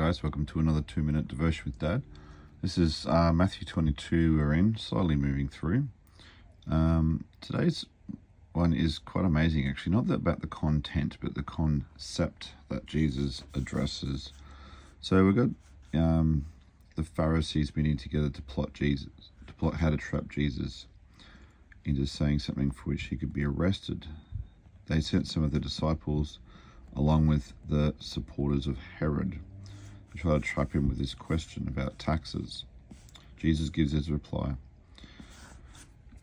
guys, welcome to another 2-minute devotion with Dad. This is Matthew 22 we're in, slowly moving through. Today's one is quite amazing actually, not about the content but the concept that Jesus addresses. So we've got the Pharisees meeting together to plot how to trap Jesus into saying something for which he could be arrested. They sent some of the disciples along with the supporters of Herod to try to trap him with this question about taxes. Jesus gives his reply.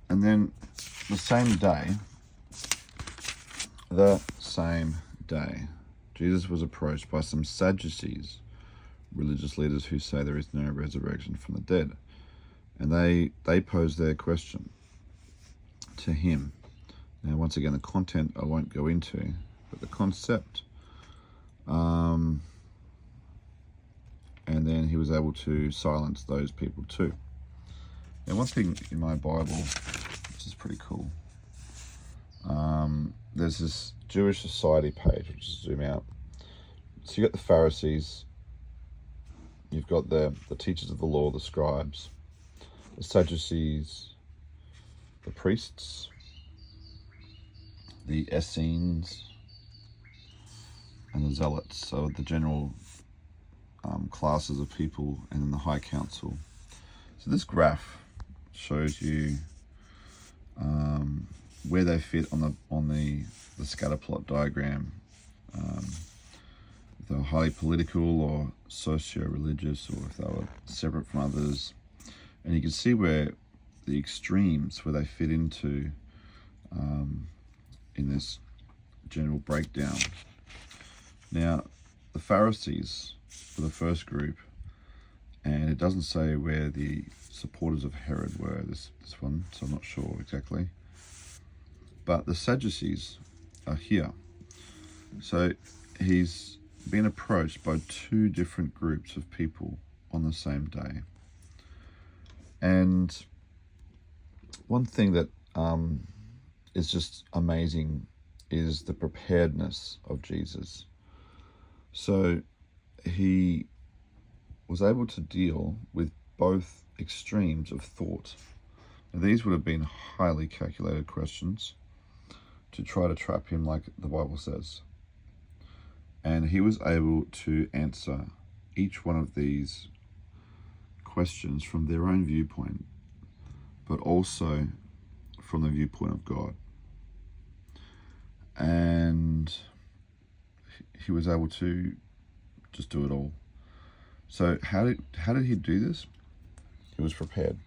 And then the same day, Jesus was approached by some Sadducees, religious leaders who say there is no resurrection from the dead. And they posed their question to him. Now, once again, the content I won't go into, but the concept. And then he was able to silence those people too. Now, one thing in my Bible, which is pretty cool, there's this Jewish society page, which is zoom out. So you've got the Pharisees, you've got the teachers of the law, the scribes, the Sadducees, the priests, the Essenes, and the Zealots, so the general classes of people, and then the High Council. So this graph shows you where they fit on the scatter plot diagram. If they were highly political or socio-religious, or if they were separate from others. And you can see where the extremes, where they fit into in this general breakdown. Now, the Pharisees were the first group, and it doesn't say where the supporters of Herod were, this one, so I'm not sure exactly. But the Sadducees are here. So he's been approached by two different groups of people on the same day. And one thing that is just amazing is the preparedness of Jesus. So he was able to deal with both extremes of thought. Now, these would have been highly calculated questions to try to trap him, like the Bible says. And he was able to answer each one of these questions from their own viewpoint, but also from the viewpoint of God. And he was able to just do it all. So how did he do this? He was prepared.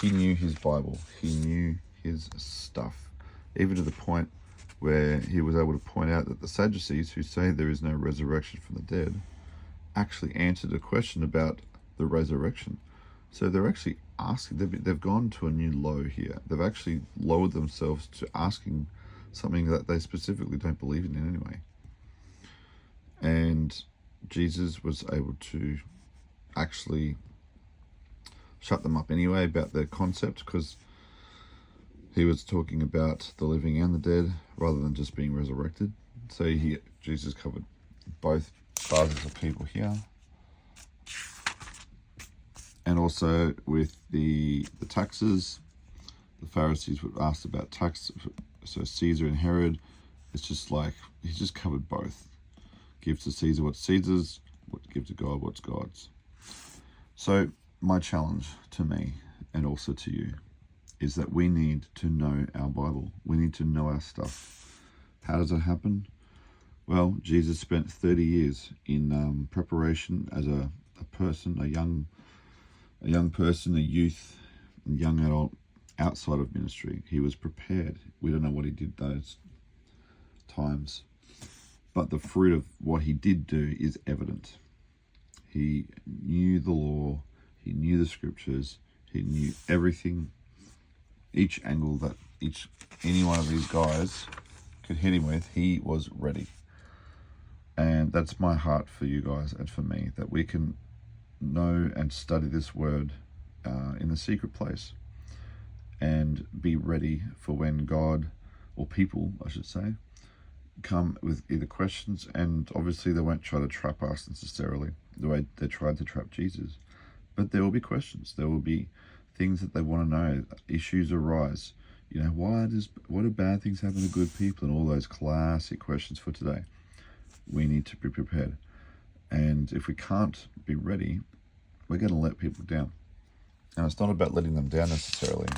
He knew his Bible. He knew his stuff, even to the point where he was able to point out that the Sadducees, who say there is no resurrection from the dead, actually answered a question about the resurrection. So they're actually asking, they've gone to a new low here. They've actually lowered themselves to asking something that they specifically don't believe in anyway. And Jesus was able to actually shut them up anyway about their concept, because he was talking about the living and the dead rather than just being resurrected. So Jesus covered both classes of people here. And also with the taxes, the Pharisees were asked about tax. So Caesar and Herod, it's just like he's just covered both. Give to Caesar what's Caesar's, give to God what's God's. So my challenge to me and also to you is that we need to know our Bible. We need to know our stuff. How does it happen? Well, Jesus spent 30 years in preparation as a person, a young person, a youth, a young adult outside of ministry. He was prepared. We don't know what he did those times, but the fruit of what he did do is evident. He knew the law, he knew the scriptures, he knew everything, each angle that any one of these guys could hit him with, he was ready. And that's my heart for you guys and for me, that we can know and study this word in the secret place and be ready for when God, or people I should say, come with either questions, and obviously they won't try to trap us necessarily the way they tried to trap Jesus. But there will be questions. There will be things that they want to know. Issues arise. You know, why do bad things happen to good people, and all those classic questions for today. We need to be prepared. And if we can't be ready, we're going to let people down. And it's not about letting them down necessarily,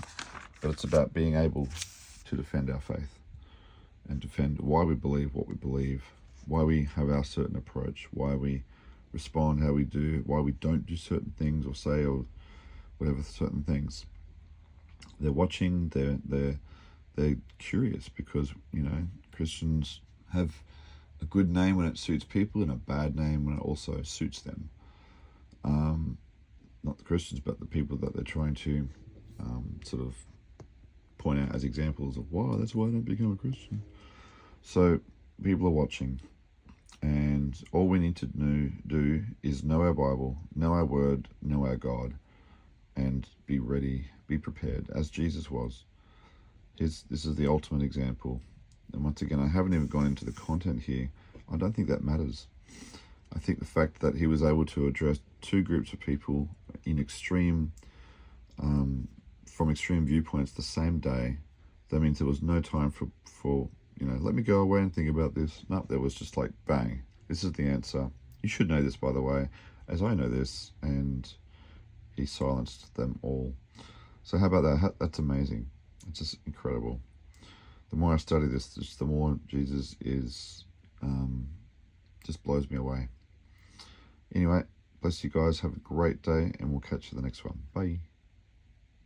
but it's about being able to defend our faith and defend why we believe what we believe, why we have our certain approach, why we respond how we do, why we don't do certain things or say or whatever certain things. They're watching, they're curious, because, you know, Christians have a good name when it suits people and a bad name when it also suits them. Not the Christians, but the people that they're trying to sort of point out as examples of, wow, that's why I don't become a Christian. So people are watching, and all we need to do is know our Bible, know our word, know our God, and be ready, be prepared, as Jesus was. This is the ultimate example. And once again, I haven't even gone into the content here. I don't think that matters. I think the fact that he was able to address two groups of people in extreme, from extreme viewpoints the same day, that means there was no time for you know, let me go away and think about this. No, there was just like, bang, this is the answer. You should know this, by the way, as I know this. And he silenced them all. So how about that? That's amazing. It's just incredible. The more I study this, just the more Jesus is, just blows me away. Anyway, bless you guys. Have a great day, and we'll catch you the next one. Bye.